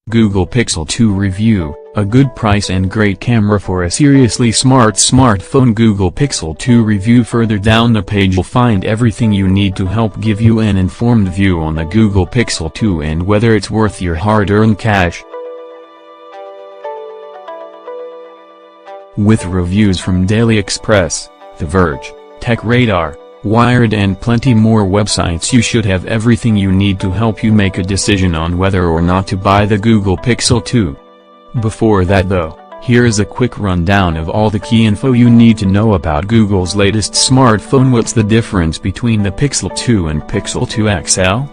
Google Pixel 2 Review, a good price and great camera for a seriously smart smartphone. Google Pixel 2 Review. Further down the page you'll find everything you need to help give you an informed view on the Google Pixel 2 and whether it's worth your hard-earned cash. With reviews from Daily Express, The Verge, Tech Radar, Wired and plenty more websites, you should have everything you need to help you make a decision on whether or not to buy the Google Pixel 2. Before that though, here is a quick rundown of all the key info you need to know about Google's latest smartphone. What's the difference between the Pixel 2 and Pixel 2 XL?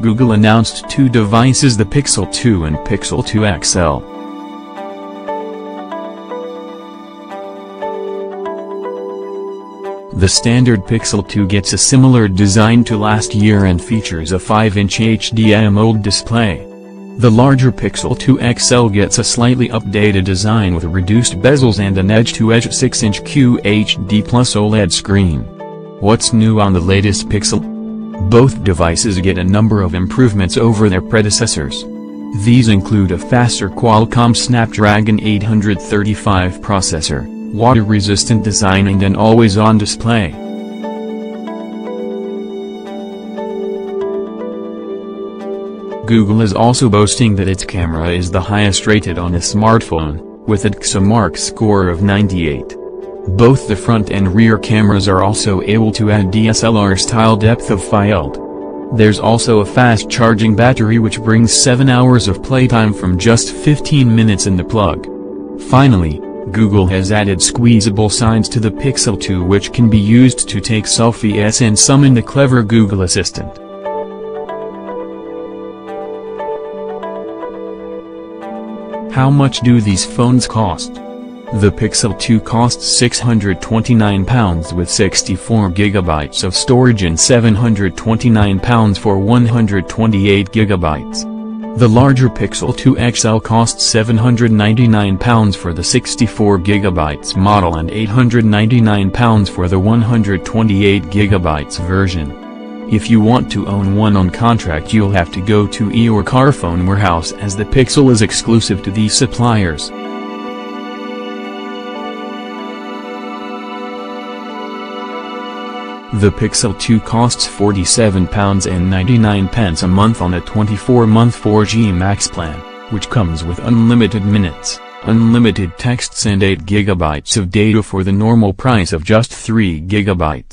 Google announced two devices, the Pixel 2 and Pixel 2 XL. The standard Pixel 2 gets a similar design to last year and features a 5-inch HD AMOLED display. The larger Pixel 2 XL gets a slightly updated design with reduced bezels and an edge-to-edge 6-inch QHD+ OLED screen. What's new on the latest Pixel? Both devices get a number of improvements over their predecessors. These include a faster Qualcomm Snapdragon 835 processor, water-resistant design and an always-on display. Google is also boasting that its camera is the highest rated on a smartphone, with an XOMARK score of 98. Both the front and rear cameras are also able to add DSLR-style depth of field. There's also a fast-charging battery which brings 7 hours of playtime from just 15 minutes in the plug. Finally, Google has added squeezable signs to the Pixel 2 which can be used to take selfies and summon the clever Google Assistant. How much do these phones cost? The Pixel 2 costs £629 with 64GB of storage and £729 for 128GB. The larger Pixel 2 XL costs £799 for the 64GB model and £899 for the 128GB version. If you want to own one on contract you'll have to go to or Carphone Warehouse as the Pixel is exclusive to these suppliers. The Pixel 2 costs £47.99 a month on a 24-month 4G Max plan, which comes with unlimited minutes, unlimited texts and 8GB of data for the normal price of just 3GB.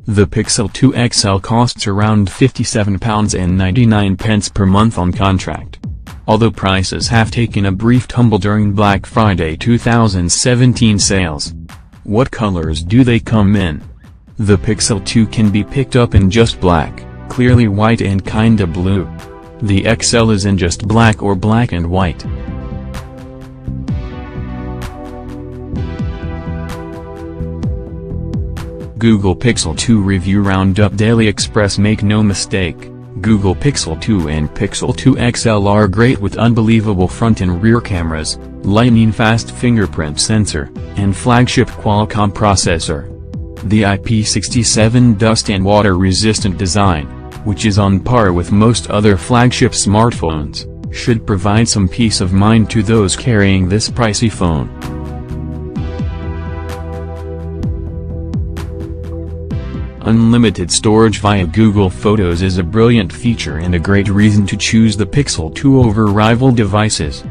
The Pixel 2 XL costs around £57.99 per month on contract. Although prices have taken a brief tumble during Black Friday 2017 sales. What colors do they come in? The Pixel 2 can be picked up in just black, clearly white and kinda blue. The XL is in just black or black and white. Google Pixel 2 Review Roundup. Daily Express. Make no mistake, Google Pixel 2 and Pixel 2 XL are great with unbelievable front and rear cameras, lightning-fast fingerprint sensor, and flagship Qualcomm processor. The IP67 dust and water-resistant design, which is on par with most other flagship smartphones, should provide some peace of mind to those carrying this pricey phone. Unlimited storage via Google Photos is a brilliant feature and a great reason to choose the Pixel 2 over rival devices.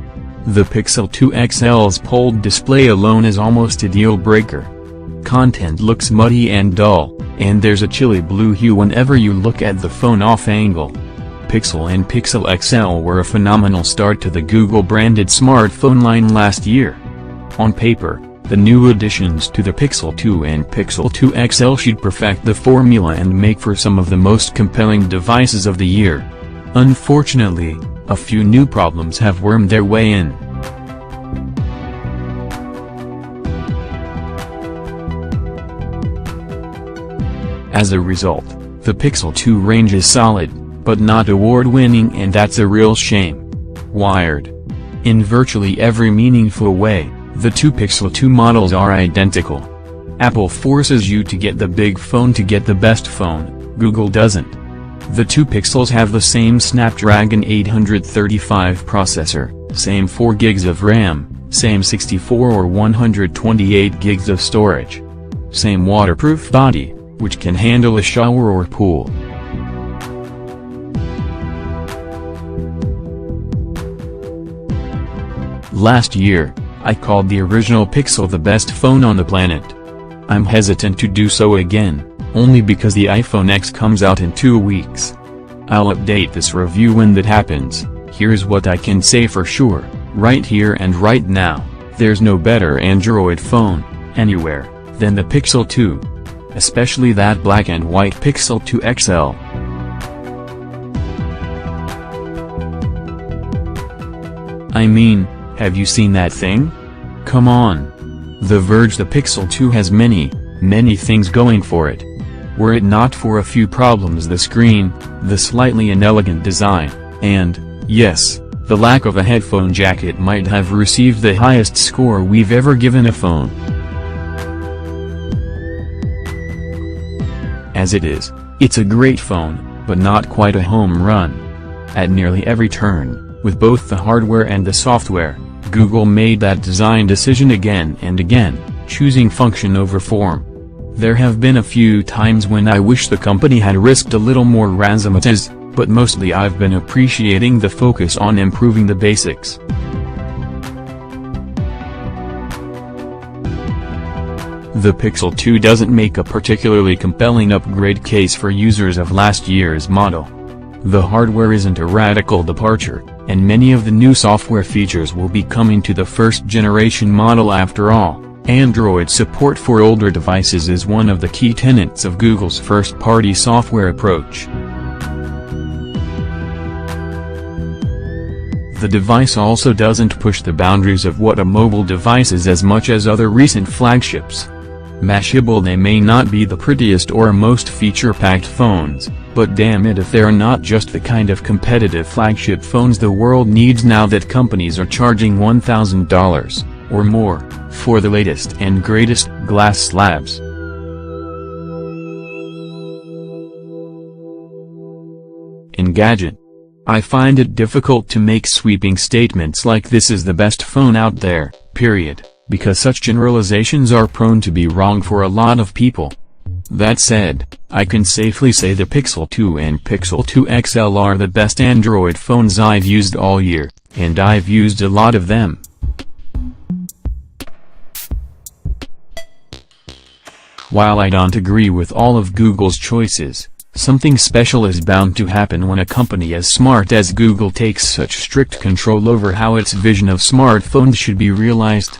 The Pixel 2 XL's POLED display alone is almost a deal-breaker. Content looks muddy and dull, and there's a chilly blue hue whenever you look at the phone off-angle. Pixel and Pixel XL were a phenomenal start to the Google-branded smartphone line last year. On paper, the new additions to the Pixel 2 and Pixel 2 XL should perfect the formula and make for some of the most compelling devices of the year. Unfortunately, a few new problems have wormed their way in. As a result, the Pixel 2 range is solid, but not award-winning, and that's a real shame. Wired. In virtually every meaningful way, the two Pixel 2 models are identical. Apple forces you to get the big phone to get the best phone, Google doesn't. The two Pixels have the same Snapdragon 835 processor, Same 4 gigs of RAM, same 64 or 128 gigs of storage. Same waterproof body, which can handle a shower or pool. Last year, I called the original Pixel the best phone on the planet. I'm hesitant to do so again, only because the iPhone X comes out in 2 weeks. I'll update this review when that happens. Here's what I can say for sure, right here and right now, there's no better Android phone, anywhere, than the Pixel 2. Especially that black and white Pixel 2 XL. I mean, have you seen that thing? Come on. The Verge, the Pixel 2 has many things going for it. Were it not for a few problems, the screen, the slightly inelegant design, and, yes, the lack of a headphone jack, it might have received the highest score we've ever given a phone. As it is, it's a great phone, but not quite a home run. At nearly every turn, with both the hardware and the software, Google made that design decision again and again, choosing function over form. There have been a few times when I wish the company had risked a little more razzmatazz, but mostly I've been appreciating the focus on improving the basics. The Pixel 2 doesn't make a particularly compelling upgrade case for users of last year's model. The hardware isn't a radical departure, and many of the new software features will be coming to the first-generation model after all. Android support for older devices is one of the key tenets of Google's first-party software approach. The device also doesn't push the boundaries of what a mobile device is as much as other recent flagships. Mashable, they may not be the prettiest or most feature-packed phones, but damn it if they're not just the kind of competitive flagship phones the world needs now that companies are charging $1,000, or more, for the latest and greatest glass slabs. Engadget. I find it difficult to make sweeping statements like this is the best phone out there, period, because such generalizations are prone to be wrong for a lot of people. That said, I can safely say the Pixel 2 and Pixel 2 XL are the best Android phones I've used all year, and I've used a lot of them. While I don't agree with all of Google's choices, something special is bound to happen when a company as smart as Google takes such strict control over how its vision of smartphones should be realized.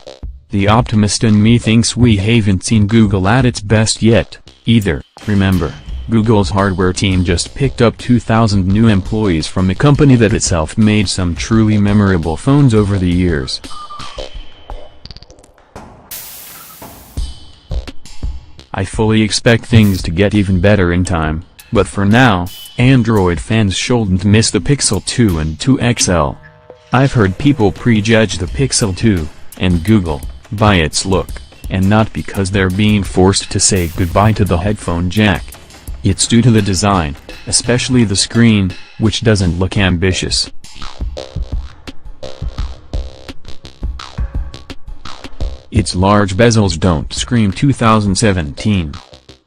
The optimist in me thinks we haven't seen Google at its best yet, either. Remember, Google's hardware team just picked up 2,000 new employees from a company that itself made some truly memorable phones over the years. I fully expect things to get even better in time, but for now, Android fans shouldn't miss the Pixel 2 and 2 XL. I've heard people prejudge the Pixel 2, and Google, by its look, and not because they're being forced to say goodbye to the headphone jack. It's due to the design, especially the screen, which doesn't look ambitious. Its large bezels don't scream 2017.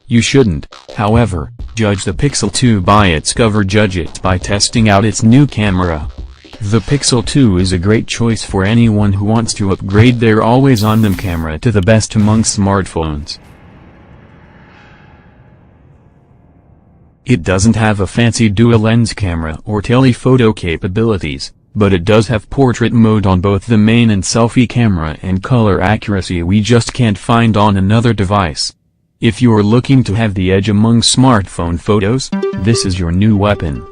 You shouldn't, however, judge the Pixel 2 by its cover, judge it by testing out its new camera. The Pixel 2 is a great choice for anyone who wants to upgrade their always-on-them camera to the best among smartphones. It doesn't have a fancy dual-lens camera or telephoto capabilities, but it does have portrait mode on both the main and selfie camera and color accuracy we just can't find on another device. If you're looking to have the edge among smartphone photos, this is your new weapon.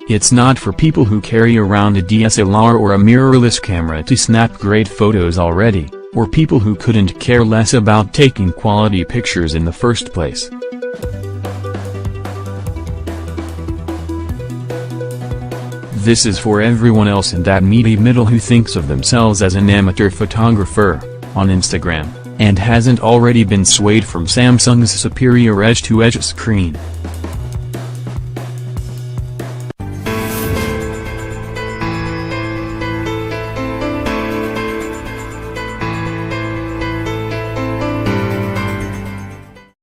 It's not for people who carry around a DSLR or a mirrorless camera to snap great photos already, or people who couldn't care less about taking quality pictures in the first place. This is for everyone else in that meaty middle who thinks of themselves as an amateur photographer, on Instagram, and hasn't already been swayed from Samsung's superior edge-to-edge screen.